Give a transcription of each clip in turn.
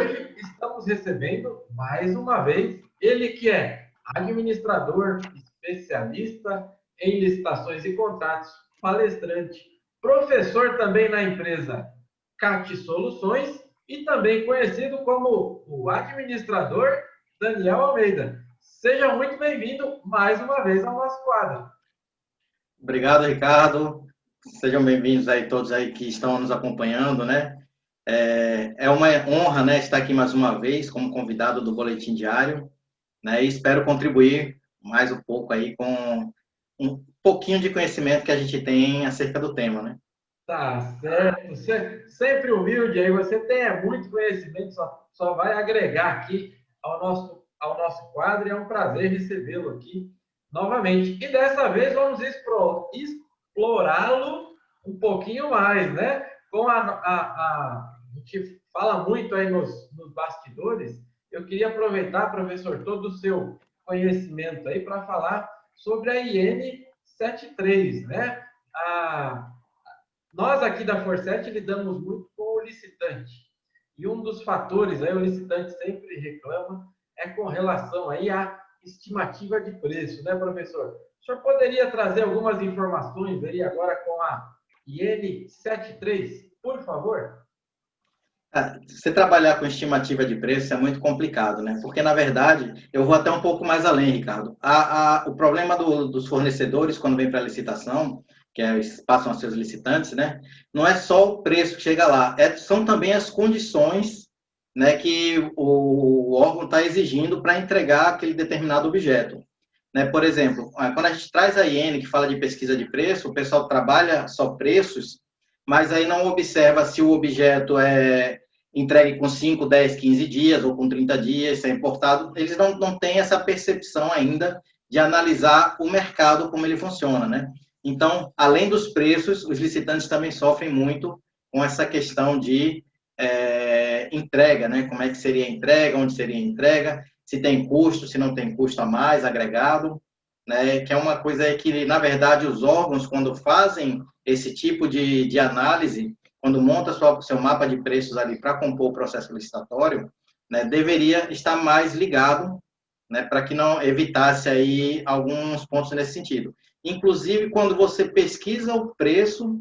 hoje estamos recebendo, mais uma vez, ele que é administrador, especialista em licitações e contratos, palestrante, professor também na empresa CAT Soluções e também conhecido como o administrador Daniel Almeida. Seja muito bem-vindo mais uma vez ao nosso quadro. Obrigado, Ricardo. Sejam bem-vindos aí todos aí que estão nos acompanhando, né? É uma honra, né, estar aqui mais uma vez como convidado do Boletim Diário, né? E espero contribuir mais um pouco aí com um pouquinho de conhecimento que a gente tem acerca do tema, né? Tá certo, sempre humilde aí, você tem muito conhecimento, só vai agregar aqui ao nosso quadro e é um prazer recebê-lo aqui novamente. E dessa vez vamos explorá-lo um pouquinho mais, né? Com a gente fala muito aí nos bastidores, eu queria aproveitar, professor, todo o seu conhecimento aí para falar sobre a IN 73, né? Nós aqui da Forset lidamos muito com o licitante. E um dos fatores, aí o licitante sempre reclama, é com relação aí à estimativa de preço, né, professor? O senhor poderia trazer algumas informações aí agora com a IN 73, por favor? Você trabalhar com estimativa de preço é muito complicado, né? Porque, na verdade, eu vou até um pouco mais além, Ricardo. O problema dos fornecedores, quando vem para a licitação, que passam a seus licitantes, né? Não é só o preço que chega lá, são também as condições, né, que o órgão está exigindo para entregar aquele determinado objeto. Né? Por exemplo, quando a gente traz a IN, que fala de pesquisa de preço, o pessoal trabalha só preços, mas aí não observa se o objeto é entregue com 5, 10, 15 dias ou com 30 dias, se é importado. Eles não têm essa percepção ainda de analisar o mercado, como ele funciona, né? Então, além dos preços, os licitantes também sofrem muito com essa questão de entrega, né? Como é que seria a entrega, onde seria a entrega, se tem custo, se não tem custo a mais, agregado, né? Que é uma coisa que, na verdade, os órgãos, quando fazem esse tipo de análise, quando monta seu mapa de preços ali para compor o processo licitatório, né, deveria estar mais ligado, né, para que não evitasse aí alguns pontos nesse sentido. Inclusive, quando você pesquisa o preço,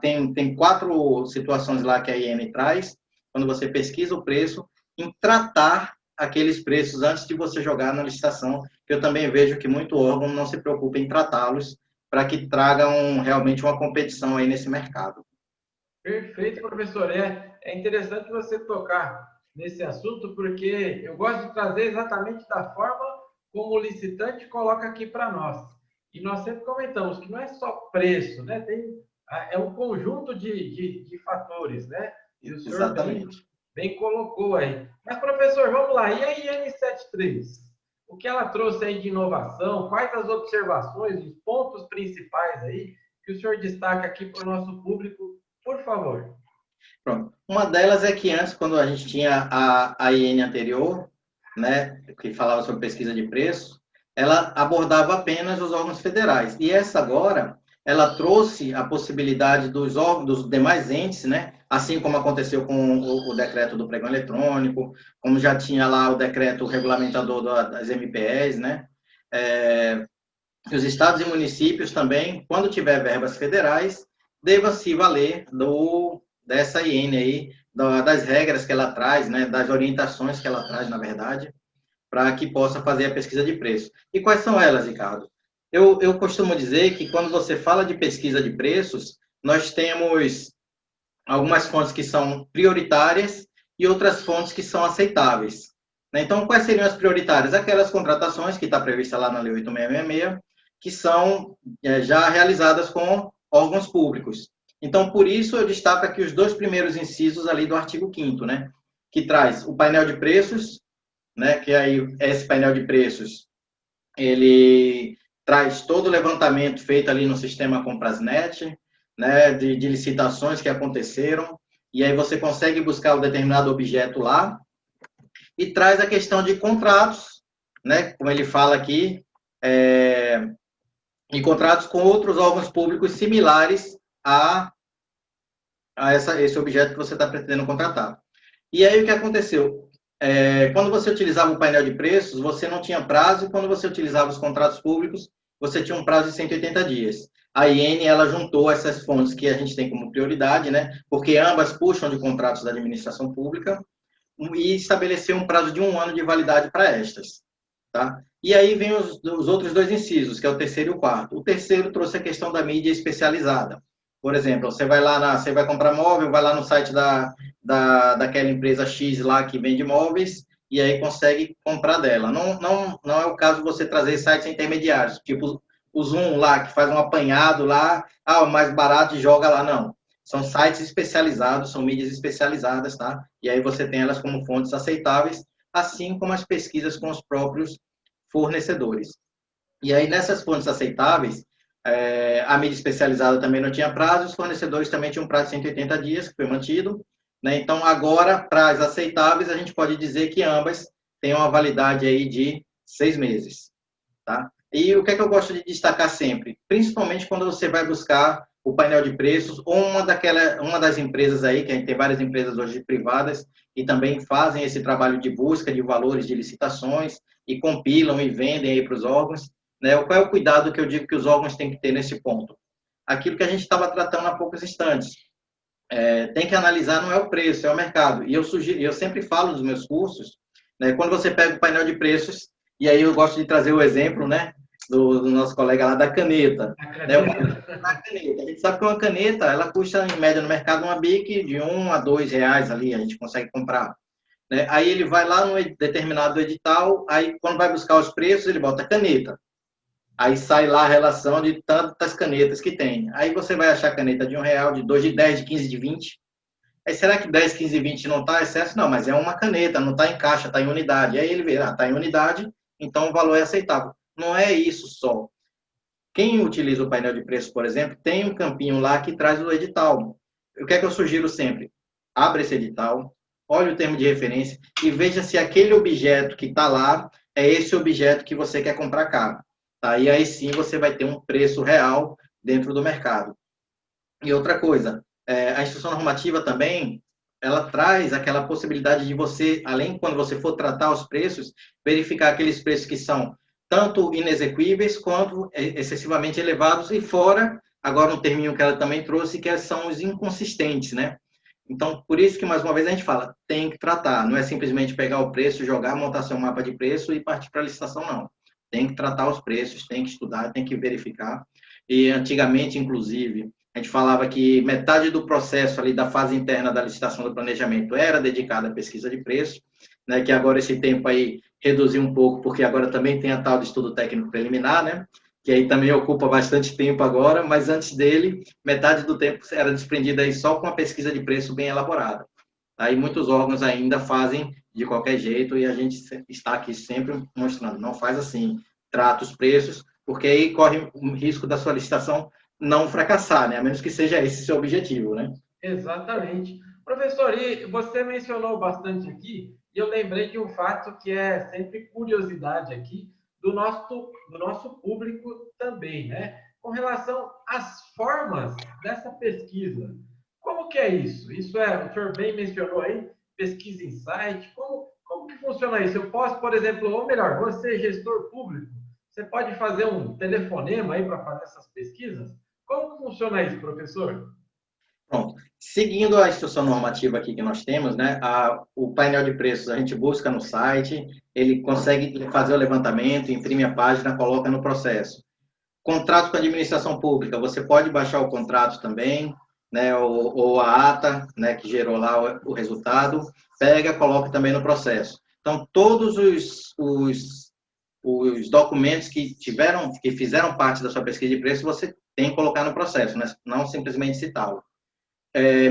tem 4 situações lá que a IN traz, quando você pesquisa o preço, em tratar aqueles preços antes de você jogar na licitação, que eu também vejo que muito órgão não se preocupa em tratá-los para que tragam realmente uma competição aí nesse mercado. Perfeito, professor. É interessante você tocar nesse assunto, porque eu gosto de trazer exatamente da forma como o licitante coloca aqui para nós. E nós sempre comentamos que não é só preço, né? É um conjunto de fatores, né? E o senhor Exatamente. bem colocou aí. Mas, professor, vamos lá. E a IN73? O que ela trouxe aí de inovação? Quais as observações, os pontos principais aí que o senhor destaca aqui para o nosso público, por favor? Pronto. Uma delas é que antes, quando a gente tinha a IN anterior, né, que falava sobre pesquisa de preço, ela abordava apenas os órgãos federais. E essa agora, ela trouxe a possibilidade dos órgãos, dos demais entes, né, assim como aconteceu com o decreto do pregão eletrônico, como já tinha lá o decreto regulamentador das MPEs, né, que os estados e municípios também, quando tiver verbas federais, deva se valer dessa IN aí, das regras que ela traz, né, das orientações que ela traz, na verdade, para que possa fazer a pesquisa de preço. E quais são elas, Ricardo? Eu costumo dizer que quando você fala de pesquisa de preços, nós temos algumas fontes que são prioritárias e outras fontes que são aceitáveis. Então, quais seriam as prioritárias? Aquelas contratações que está prevista lá na Lei 8666, que são já realizadas com órgãos públicos. Então, por isso, eu destaco aqui os 2 primeiros incisos ali do artigo 5º, né? Que traz o painel de preços, né? Que aí, esse painel de preços, ele traz todo o levantamento feito ali no sistema Comprasnet, né? De licitações que aconteceram, e aí você consegue buscar um determinado objeto lá, e traz a questão de contratos, né? Como ele fala aqui, e contratos com outros órgãos públicos similares a esse objeto que você está pretendendo contratar. E aí o que aconteceu? Quando você utilizava o painel de preços, você não tinha prazo, e quando você utilizava os contratos públicos, você tinha um prazo de 180 dias. A IN, ela juntou essas fontes que a gente tem como prioridade, né? Porque ambas puxam de contratos da administração pública, e estabeleceu um prazo de 1 ano de validade para estas. Tá? E aí vem os outros dois incisos, que é o terceiro e o quarto. O terceiro trouxe a questão da mídia especializada. Por exemplo, você vai comprar móvel, vai lá no site daquela empresa X lá que vende móveis, e aí consegue comprar dela. Não é o caso de você trazer sites intermediários, tipo o Zoom lá, que faz um apanhado lá, o mais barato e joga lá, não. São sites especializados, são mídias especializadas, tá? E aí você tem elas como fontes aceitáveis, assim como as pesquisas com os próprios fornecedores. E aí, nessas fontes aceitáveis, a mídia especializada também não tinha prazo, os fornecedores também tinham um prazo de 180 dias, que foi mantido. Né? Então, agora, para as aceitáveis, a gente pode dizer que ambas têm uma validade aí de 6 meses. Tá? E o que é que eu gosto de destacar sempre? Principalmente quando você vai buscar o painel de preços, ou uma das empresas aí, que a gente tem várias empresas hoje privadas, e também fazem esse trabalho de busca de valores de licitações, e compilam e vendem aí para os órgãos. Né? Qual é o cuidado que eu digo que os órgãos têm que ter nesse ponto? Aquilo que a gente estava tratando há poucos instantes. Tem que analisar não é o preço, é o mercado. E eu sempre falo nos meus cursos, né, quando você pega o painel de preços, e aí eu gosto de trazer o exemplo, né, do nosso colega lá da caneta. Né, a caneta. A gente sabe que uma caneta, ela custa em média no mercado uma Bic de R$ 1 a R$ 2 ali, a gente consegue comprar. Né? Aí ele vai lá no determinado edital, aí quando vai buscar os preços, ele bota caneta. Aí sai lá a relação de tantas canetas que tem. Aí você vai achar caneta de R$ 1, de 2, de 10, de 15, de 20. Aí será que 10, 15 e 20 não está excesso? Não, mas é uma caneta, não está em caixa, está em unidade. Aí ele vê, está em unidade, então o valor é aceitável. Não é isso só. Quem utiliza o painel de preço, por exemplo, tem um campinho lá que traz o edital. O que é que eu sugiro sempre? Abre esse edital, olhe o termo de referência e veja se aquele objeto que está lá é esse objeto que você quer comprar caro. Tá? E aí sim você vai ter um preço real dentro do mercado. E outra coisa, a instrução normativa também, ela traz aquela possibilidade de você, além quando você for tratar os preços, verificar aqueles preços que são tanto inexequíveis quanto excessivamente elevados e fora, agora um terminho que ela também trouxe, que são os inconsistentes, né? Então, por isso que, mais uma vez, a gente fala, tem que tratar, não é simplesmente pegar o preço, jogar, montar seu mapa de preço e partir para a licitação, não. Tem que tratar os preços, tem que estudar, tem que verificar. E antigamente, inclusive, a gente falava que metade do processo ali da fase interna da licitação do planejamento era dedicada à pesquisa de preço, né, que agora esse tempo aí reduziu um pouco, porque agora também tem a tal de estudo técnico preliminar, né, que aí também ocupa bastante tempo agora, mas antes dele, metade do tempo era desprendida aí só com a pesquisa de preço bem elaborada. Aí muitos órgãos ainda fazem de qualquer jeito e a gente está aqui sempre mostrando, não faz assim, trata os preços, porque aí corre o risco da sua licitação não fracassar, né? A menos que seja esse seu objetivo, né? Exatamente. Professor, e você mencionou bastante aqui, e eu lembrei de um fato que é sempre curiosidade aqui do nosso público também, né? Com relação às formas dessa pesquisa. Como que é isso? Isso o senhor bem mencionou aí, pesquisa em site, como que funciona isso? Eu posso, por exemplo, ou melhor, você, gestor público, você pode fazer um telefonema aí para fazer essas pesquisas? Como que funciona isso, professor? Pronto. Seguindo a instrução normativa aqui que nós temos, né, o painel de preços a gente busca no site, ele consegue fazer o levantamento, imprime a página, coloca no processo. Contrato com a administração pública, você pode baixar o contrato também, né, ou a ata, né, que gerou lá resultado, pega, coloca também no processo. Então, todos os documentos que fizeram parte da sua pesquisa de preço, você tem que colocar no processo, né, não simplesmente citá-lo.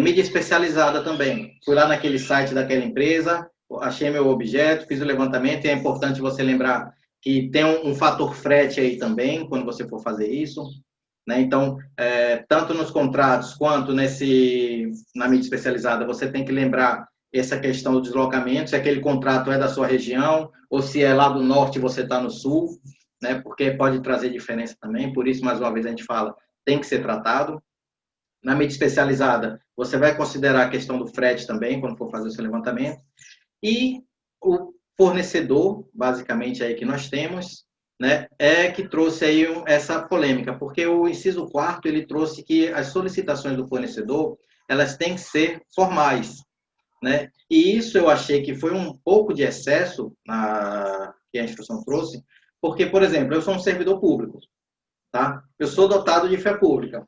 Mídia especializada também. Fui lá naquele site daquela empresa, achei meu objeto, fiz o levantamento, e é importante você lembrar que tem um fator frete aí também, quando você for fazer isso. Né? Então, tanto nos contratos quanto na mídia especializada, você tem que lembrar essa questão do deslocamento, se aquele contrato é da sua região, ou se é lá do norte e você está no sul, né? Porque pode trazer diferença também, por isso, mais uma vez, a gente fala, tem que ser tratado. Na mídia especializada, você vai considerar a questão do frete também, quando for fazer o seu levantamento. E o fornecedor, basicamente, aí que nós temos, né, é que trouxe aí essa polêmica, porque o inciso 4º, ele trouxe que as solicitações do fornecedor, elas têm que ser formais, né? E isso eu achei que foi um pouco de excesso que a instrução trouxe, porque, por exemplo, eu sou um servidor público, tá? Eu sou dotado de fé pública.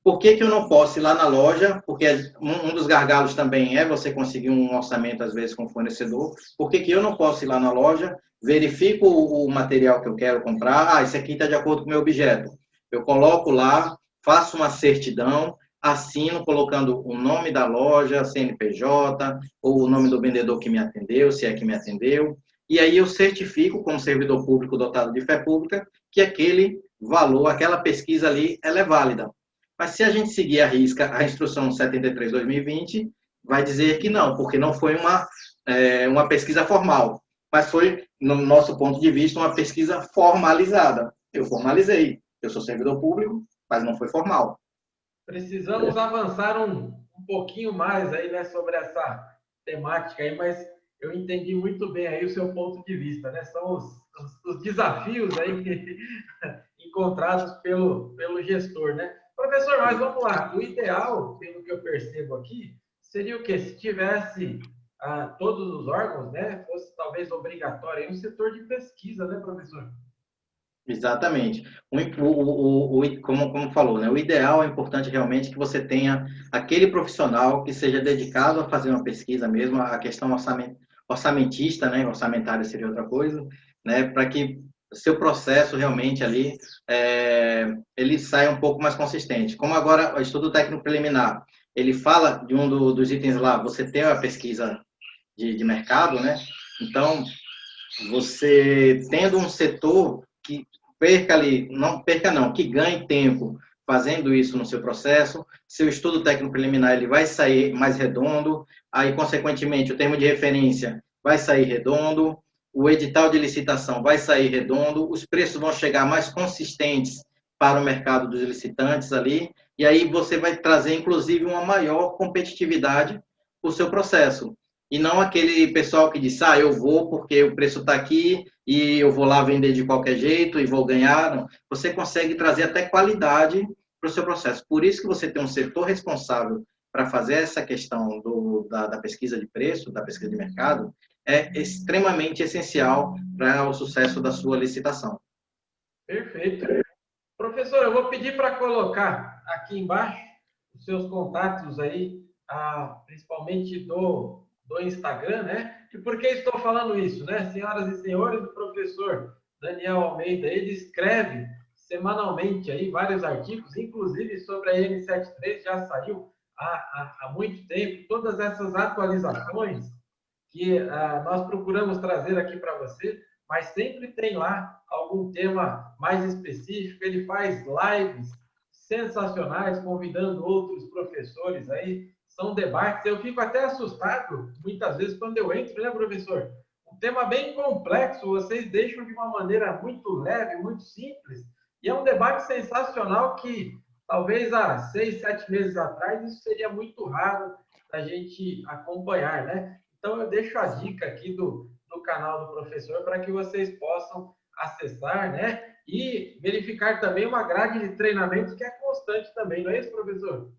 Por que que eu não posso ir lá na loja? Porque um dos gargalos também é você conseguir um orçamento, às vezes, com o fornecedor. Por que que eu não posso ir lá na loja, verifico o material que eu quero comprar, isso aqui está de acordo com o meu objeto. Eu coloco lá, faço uma certidão, assino colocando o nome da loja, CNPJ, ou o nome do vendedor que me atendeu, se é que me atendeu, e aí eu certifico, como servidor público dotado de fé pública, que aquele valor, aquela pesquisa ali, ela é válida. Mas se a gente seguir a risca, a instrução 73/2020 vai dizer que não, porque não foi uma pesquisa formal, mas foi, no nosso ponto de vista, uma pesquisa formalizada. Eu formalizei, eu sou servidor público, mas não foi formal. Precisamos avançar um pouquinho mais aí, né, sobre essa temática aí, mas eu entendi muito bem aí o seu ponto de vista, né? São os desafios aí encontrados pelo gestor, né? Professor, mas vamos lá. O ideal, pelo que eu percebo aqui, seria o quê? Se tivesse todos os órgãos, né, fosse talvez obrigatório aí um setor de pesquisa, né, professor? Exatamente. Como falou, né? O ideal é importante realmente que você tenha aquele profissional que seja dedicado a fazer uma pesquisa mesmo, a questão orçamentista, né? Orçamentária seria outra coisa, né? Para que o seu processo realmente ali ele saia um pouco mais consistente. Como agora o estudo técnico preliminar, ele fala de dos itens lá, você tem a pesquisa de mercado, né? Então, você tendo um setor que perca ali, não perca não, que ganhe tempo fazendo isso no seu processo, seu estudo técnico preliminar ele vai sair mais redondo, aí consequentemente o termo de referência vai sair redondo, o edital de licitação vai sair redondo, os preços vão chegar mais consistentes para o mercado dos licitantes ali, e aí você vai trazer inclusive uma maior competitividade para o seu processo. E não aquele pessoal que diz, eu vou porque o preço está aqui e eu vou lá vender de qualquer jeito e vou ganhar. Não. Você consegue trazer até qualidade para o seu processo. Por isso que você tem um setor responsável para fazer essa questão da pesquisa de preço, da pesquisa de mercado, é extremamente essencial para o sucesso da sua licitação. Perfeito. Professor, eu vou pedir para colocar aqui embaixo os seus contatos aí, principalmente do Instagram, né? E por que estou falando isso, né? Senhoras e senhores, o professor Daniel Almeida, ele escreve semanalmente aí vários artigos, inclusive sobre a N73, já saiu há muito tempo, todas essas atualizações que nós procuramos trazer aqui para você, mas sempre tem lá algum tema mais específico. Ele faz lives sensacionais, convidando outros professores aí. São debates. Eu fico até assustado, muitas vezes, quando eu entro, né, professor? Um tema bem complexo, vocês deixam de uma maneira muito leve, muito simples. E é um debate sensacional que, talvez há 6, 7 meses atrás, isso seria muito raro da gente acompanhar, né? Então, eu deixo a dica aqui do canal do professor para que vocês possam acessar, né? E verificar também uma grade de treinamento que é constante também, não é isso, professor?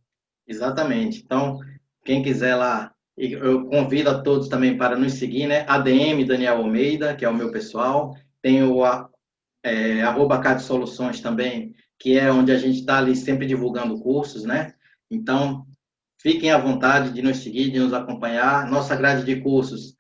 Exatamente. Então, quem quiser lá, eu convido a todos também para nos seguir, né? ADM Daniel Almeida, que é o meu pessoal. Tem o @CAD Soluções também, que é onde a gente está ali sempre divulgando cursos, né? Então, fiquem à vontade de nos seguir, de nos acompanhar. Nossa grade de cursos,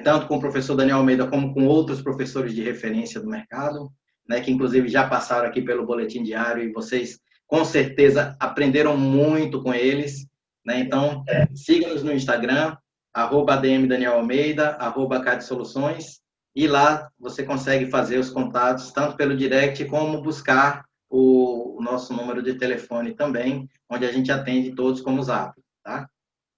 tanto com o professor Daniel Almeida, como com outros professores de referência do mercado, né, que inclusive já passaram aqui pelo Boletim Diário e vocês, com certeza, aprenderam muito com eles. Né? Então, siga-nos no Instagram, @ADM Daniel Almeida, @CAD Soluções, e lá você consegue fazer os contatos, tanto pelo direct, como buscar o nosso número de telefone também, onde a gente atende todos como Zap, tá?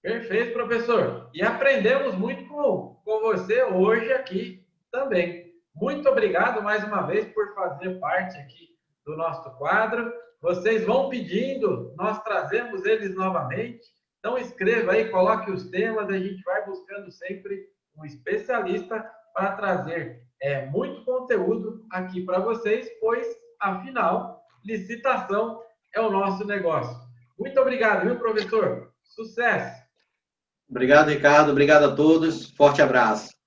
Perfeito, professor. E aprendemos muito com você hoje aqui também. Muito obrigado mais uma vez por fazer parte aqui do nosso quadro. Vocês vão pedindo, nós trazemos eles novamente. Então, escreva aí, coloque os temas, a gente vai buscando sempre um especialista para trazer muito conteúdo aqui para vocês, pois, afinal, licitação é o nosso negócio. Muito obrigado, viu, professor? Sucesso! Obrigado, Ricardo. Obrigado a todos. Forte abraço.